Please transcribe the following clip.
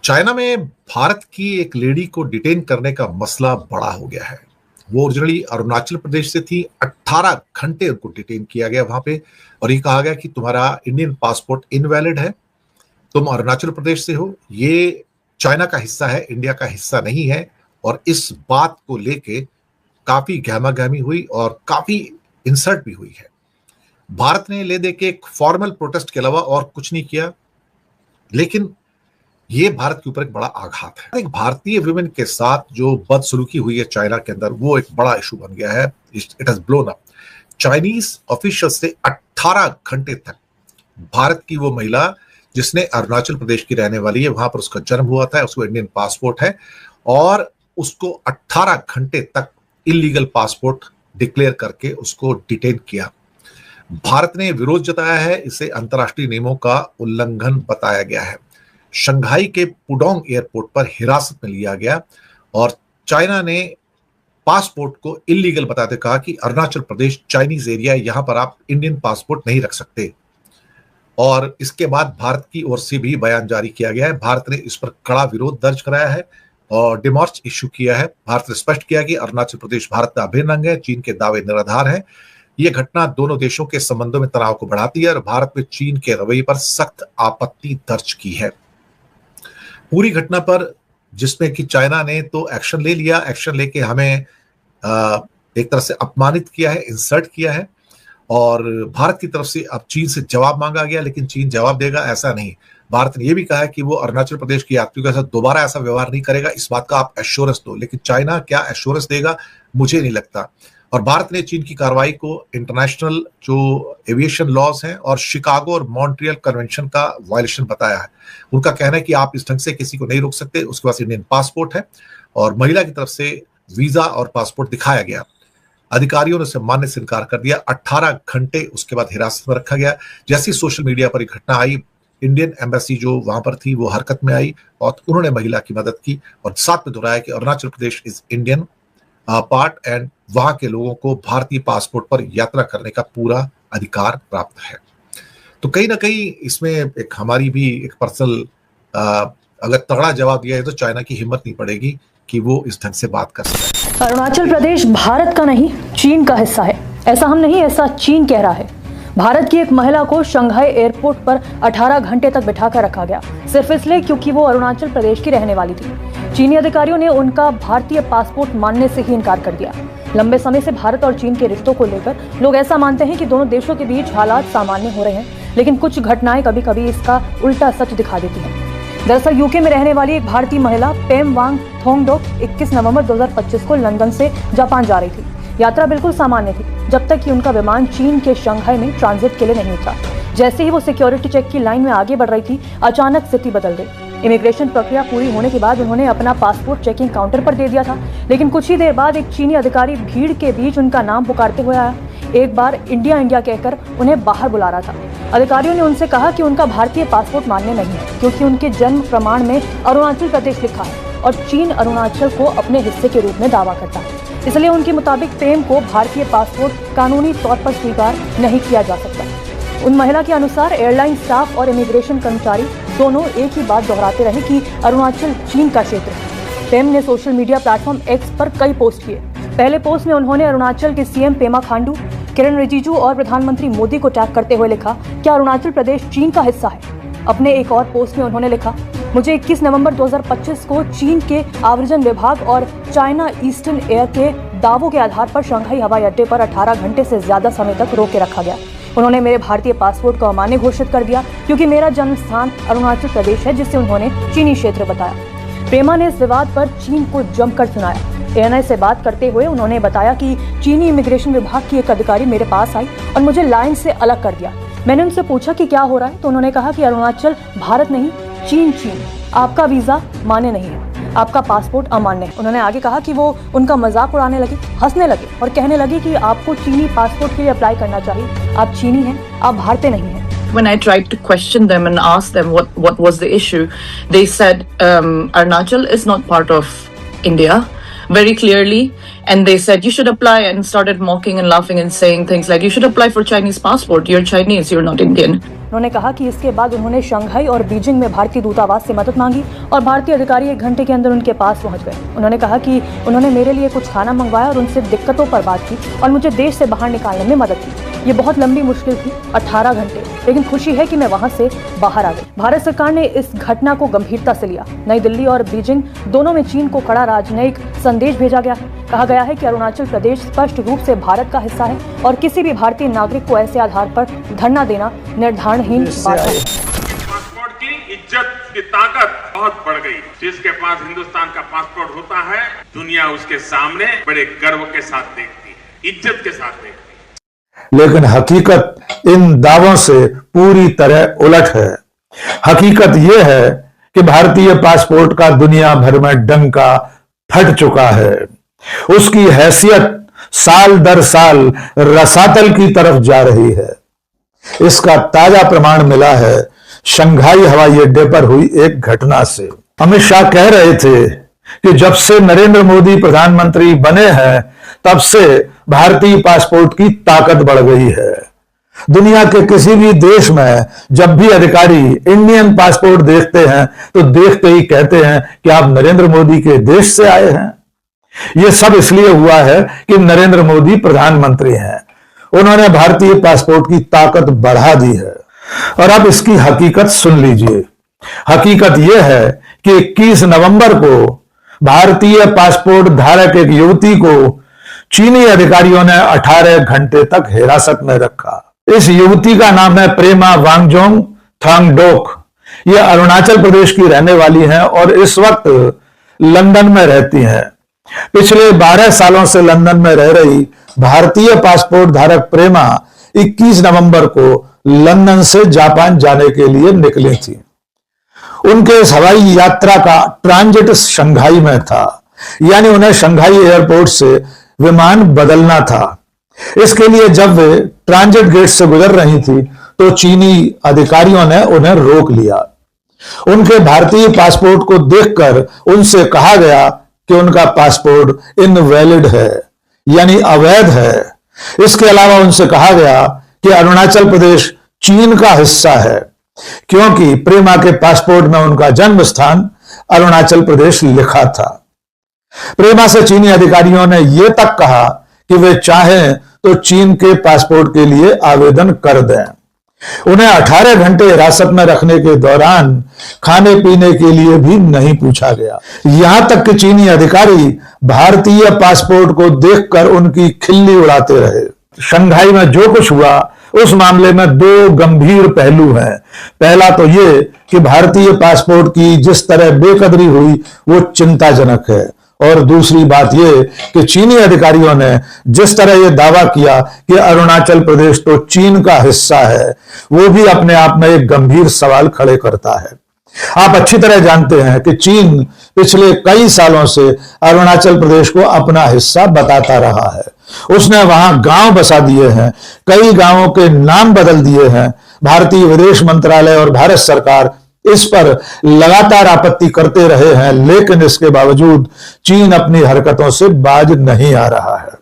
China में भारत की एक लेडी को डिटेन करने का मसला बड़ा हो गया है। वो ओरिजिनली अरुणाचल प्रदेश से थी। 18 घंटे उनको डिटेन किया गया वहां पे और ये कहा गया कि तुम्हारा इंडियन पासपोर्ट इनवैलिड है, तुम अरुणाचल प्रदेश से हो, ये चाइना का हिस्सा है, इंडिया का हिस्सा नहीं है। और इस बात को लेके काफी गहमागहमी हुई और काफी इंसल्ट भी हुई है। भारत ने ले दे के एक फॉर्मल प्रोटेस्ट के अलावा और कुछ नहीं किया, लेकिन ये भारत के ऊपर एक बड़ा आघात है। एक भारतीय वुमेन के साथ जो बदसलूकी हुई है चाइना के अंदर, वो एक बड़ा इशू बन गया है। It has blown up. Chinese official से 18 घंटे तक भारत की वो महिला जिसने अरुणाचल प्रदेश की रहने वाली है, वहां पर उसका जन्म हुआ था, उसको इंडियन पासपोर्ट है और उसको 18 घंटे तक इलीगल पासपोर्ट डिक्लेयर करके उसको डिटेन किया। भारत ने विरोध जताया है, इसे अंतर्राष्ट्रीय नियमों का उल्लंघन बताया गया है। शंघाई के पुडोंग एयरपोर्ट पर हिरासत में लिया गया और चाइना ने पासपोर्ट को इलीगल बताते कहा कि अरुणाचल प्रदेश चाइनीज एरिया है, यहां पर आप इंडियन पासपोर्ट नहीं रख सकते। और इसके बाद भारत की ओर से भी बयान जारी किया गया है। भारत ने इस पर कड़ा विरोध दर्ज कराया है और डिमॉर्च इश्यू किया है। भारत ने स्पष्ट किया कि अरुणाचल प्रदेश भारत का अभिन्न अंग है, चीन के दावे निराधार है। यह घटना दोनों देशों के संबंधों में तनाव को बढ़ाती है और भारत में चीन के रवैये पर सख्त आपत्ति दर्ज की है। पूरी घटना पर जिसमें कि चाइना ने तो एक्शन ले लिया, एक्शन लेके हमें एक तरह से अपमानित किया है, इंसल्ट किया है और भारत की तरफ से अब चीन से जवाब मांगा गया, लेकिन चीन जवाब देगा ऐसा नहीं। भारत ने यह भी कहा है कि वो अरुणाचल प्रदेश के यात्रियों के साथ दोबारा ऐसा व्यवहार नहीं करेगा, इस बात का आप एश्योरेंस दो। लेकिन चाइना क्या एश्योरेंस देगा, मुझे नहीं लगता। और भारत ने चीन की कार्रवाई को इंटरनेशनल जो एविएशन लॉज हैं और शिकागो और मॉन्ट्रियल कन्वेंशन का वायलेशन बताया है। उनका कहना है कि आप इस ढंग से किसी को नहीं रोक सकते, उसके पास इंडियन पासपोर्ट है और महिला की तरफ से वीजा और पासपोर्ट दिखाया गया। अधिकारियों ने उसे मानने से इनकार कर दिया। 18 घंटे उसके बाद हिरासत में रखा गया। जैसी सोशल मीडिया पर एक घटना आई, इंडियन एम्बेसी जो वहां पर थी वो हरकत में आई और उन्होंने महिला की मदद की और साथ में दोहराया कि Arunachal Pradesh is Indian part and वहां के लोगों को भारतीय पासपोर्ट पर यात्रा करने का पूरा अधिकार प्राप्त है। तो कहीं ना कहीं इसमें एक हमारी भी एक पर्सनल अगर तगड़ा जवाब दिया है तो चाइना की हिम्मत नहीं पड़ेगी कि वो इस ढंग से बात कर सके। अरुणाचल प्रदेश भारत का नहीं, चीन का हिस्सा है। ऐसा हम नहीं, ऐसा चीन कह रहा है। भारत की एक महिला को शंघाई एयरपोर्ट पर 18 घंटे तक बिठाकर रखा गया, सिर्फ इसलिए क्योंकि वो अरुणाचल प्रदेश की रहने वाली थी। चीनी अधिकारियों ने उनका भारतीय पासपोर्ट मानने से ही इनकार कर दिया। लंबे समय से भारत और चीन के रिश्तों को लेकर लोग ऐसा मानते हैं कि दोनों देशों के बीच हालात सामान्य हो रहे हैं, लेकिन कुछ घटनाएं कभी कभी इसका उल्टा सच दिखा देती हैं। दरअसल यूके में रहने वाली एक भारतीय महिला पेम वांग थोंगडोक 21 नवंबर 2025 को लंदन से जापान जा रही थी। यात्रा बिल्कुल सामान्य थी जब तक कि उनका विमान चीन के शंघाई में ट्रांजिट के लिए नहीं उतरा। जैसे ही वो सिक्योरिटी चेक की लाइन में आगे बढ़ रही थी, अचानक स्थिति बदल गई। इमिग्रेशन प्रक्रिया पूरी होने के बाद उन्होंने अपना पासपोर्ट चेकिंग काउंटर पर दे दिया था, लेकिन कुछ ही देर बाद एक चीनी अधिकारी भीड़ के बीच उनका नाम पुकारते हुए आया। एक बार इंडिया इंडिया कहकर उन्हें बाहर बुला रहा था। अधिकारियों ने उनसे कहा कि उनका भारतीय पासपोर्ट मान्य नहीं है, क्योंकि उनके जन्म प्रमाण में अरुणाचल प्रदेश लिखा है और चीन अरुणाचल को अपने हिस्से के रूप में दावा करता है। इसलिए उनके मुताबिक पेम को भारतीय पासपोर्ट कानूनी तौर पर स्वीकार नहीं किया जा सकता। उन महिला के अनुसार एयरलाइन स्टाफ और इमिग्रेशन कर्मचारी दोनों एक ही बात दोहराते रहे कि अरुणाचल चीन का क्षेत्र है। पेम ने सोशल मीडिया प्लेटफॉर्म एक्स पर कई पोस्ट किए। पहले पोस्ट में उन्होंने अरुणाचल के सीएम पेमा खांडू, किरण रिजिजू और प्रधानमंत्री मोदी को टैग करते हुए लिखा कि अरुणाचल प्रदेश चीन का हिस्सा है। अपने एक और पोस्ट में उन्होंने लिखा, मुझे 21 नवंबर 2025 को चीन के आव्रजन विभाग और चाइना ईस्टर्न एयर के दावों के आधार पर शंघाई हवाई अड्डे पर 18 घंटे से ज्यादा समय तक रोक के रखा गया। उन्होंने मेरे भारतीय पासपोर्ट को अमान्य घोषित कर दिया, क्योंकि मेरा जन्म स्थान अरुणाचल प्रदेश है, जिसे उन्होंने चीनी क्षेत्र बताया। प्रेमा ने इस विवाद पर चीन को जमकर सुनाया। एएनआई से बात करते हुए उन्होंने बताया कि चीनी इमिग्रेशन विभाग की एक अधिकारी मेरे पास आई और मुझे लाइन से अलग कर दिया। मैंने उनसे पूछा कि क्या हो रहा है, तो उन्होंने कहा कि अरुणाचल भारत नहीं, चीन, आपका वीजा मान्य नहीं है, आपका पासपोर्ट अमान्य है। उन्होंने आगे कहा कि वो उनका मजाक उड़ाने लगे, हंसने लगे और कहने लगे कि आपको चीनी पासपोर्ट के लिए अप्लाई करना चाहिए, आप चीनी हैं, आप भारतीय नहीं हैं। When I tried to question them and ask them what was the issue, they said Arunachal is not part of India. very clearly, and they said you should apply, and started mocking and laughing and saying things like you should apply for Chinese passport. You're Chinese, you're not Indian. उन्होंने कहा कि इसके बाद उन्होंने Shanghai और Beijing में भारतीय दूतावास से मदद मांगी और भारतीय अधिकारी 1 घंटे के अंदर उनके पास पहुंच गए। उन्होंने कहा कि उन्होंने मेरे लिए कुछ खाना मंगवाया और उनसे दिक्कतों पर बात की और मुझे देश से बाहर निकालने में मदद की। ये बहुत लंबी मुश्किल थी, 18 घंटे, लेकिन खुशी है कि मैं वहां से बाहर आ गई। भारत सरकार ने इस घटना को गंभीरता से लिया। नई दिल्ली और बीजिंग दोनों में चीन को कड़ा राजनयिक संदेश भेजा गया है। कहा गया है कि अरुणाचल प्रदेश स्पष्ट रूप से भारत का हिस्सा है और किसी भी भारतीय नागरिक को ऐसे आधार पर धरना देना निर्धारणहीन बात है। पासपोर्ट की इज्जत की ताकत बहुत बढ़ गई। जिसके पास हिंदुस्तान का पासपोर्ट होता है, दुनिया उसके सामने बड़े गर्व के साथ देखती है, इज्जत के साथ देखती है। लेकिन हकीकत इन दावों से पूरी तरह उलट है। हकीकत यह है कि भारतीय पासपोर्ट का दुनिया भर में डंका फट चुका है। उसकी हैसियत साल दर साल रसातल की तरफ जा रही है। इसका ताजा प्रमाण मिला है शंघाई हवाई अड्डे पर हुई एक घटना से। अमित शाह कह रहे थे कि जब से नरेंद्र मोदी प्रधानमंत्री बने हैं तब से भारतीय पासपोर्ट की ताकत बढ़ गई है। दुनिया के किसी भी देश में जब भी अधिकारी इंडियन पासपोर्ट देखते हैं तो देखते ही कहते हैं कि आप नरेंद्र मोदी के देश से आए हैं। यह सब इसलिए हुआ है कि नरेंद्र मोदी प्रधानमंत्री हैं। उन्होंने भारतीय पासपोर्ट की ताकत बढ़ा दी है। और अब इसकी हकीकत सुन लीजिए। हकीकत यह है कि 21 नवंबर को भारतीय पासपोर्ट धारक एक युवती को चीनी अधिकारियों ने 18 घंटे तक हिरासत में रखा। इस युवती का नाम है प्रेमा वांगजोंग थांगडोक। यह अरुणाचल प्रदेश की रहने वाली हैं और इस वक्त लंदन में रहती हैं। पिछले 12 सालों से लंदन में रह रही भारतीय पासपोर्ट धारक प्रेमा 21 नवंबर को लंदन से जापान जाने के लिए निकली थी। उनके इस हवाई यात्रा का ट्रांजिट शंघाई में था, यानी उन्हें शंघाई एयरपोर्ट से विमान बदलना था। इसके लिए जब वे ट्रांजिट गेट से गुजर रही थी तो चीनी अधिकारियों ने उन्हें रोक लिया। उनके भारतीय पासपोर्ट को देखकर उनसे कहा गया कि उनका पासपोर्ट इनवैलिड है, यानी अवैध है। इसके अलावा उनसे कहा गया कि अरुणाचल प्रदेश चीन का हिस्सा है, क्योंकि प्रेमा के पासपोर्ट में उनका जन्म स्थान अरुणाचल प्रदेश लिखा था। प्रेमा से चीनी अधिकारियों ने यह तक कहा कि वे चाहें तो चीन के पासपोर्ट के लिए आवेदन कर दें। उन्हें 18 घंटे हिरासत में रखने के दौरान खाने पीने के लिए भी नहीं पूछा गया। यहां तक कि चीनी अधिकारी भारतीय पासपोर्ट को देखकर उनकी खिल्ली उड़ाते रहे। शंघाई में जो कुछ हुआ उस मामले में 2 गंभीर पहलू हैं। पहला तो यह कि भारतीय पासपोर्ट की जिस तरह बेकदरी हुई वो चिंताजनक है, और दूसरी बात यह कि चीनी अधिकारियों ने जिस तरह यह दावा किया कि अरुणाचल प्रदेश तो चीन का हिस्सा है, वो भी अपने आप में एक गंभीर सवाल खड़े करता है। आप अच्छी तरह जानते हैं कि चीन पिछले कई सालों से अरुणाचल प्रदेश को अपना हिस्सा बताता रहा है। उसने वहां गांव बसा दिए हैं, कई गांवों के नाम बदल दिए हैं। भारतीय विदेश मंत्रालय और भारत सरकार इस पर लगातार आपत्ति करते रहे हैं, लेकिन इसके बावजूद चीन अपनी हरकतों से बाज नहीं आ रहा है।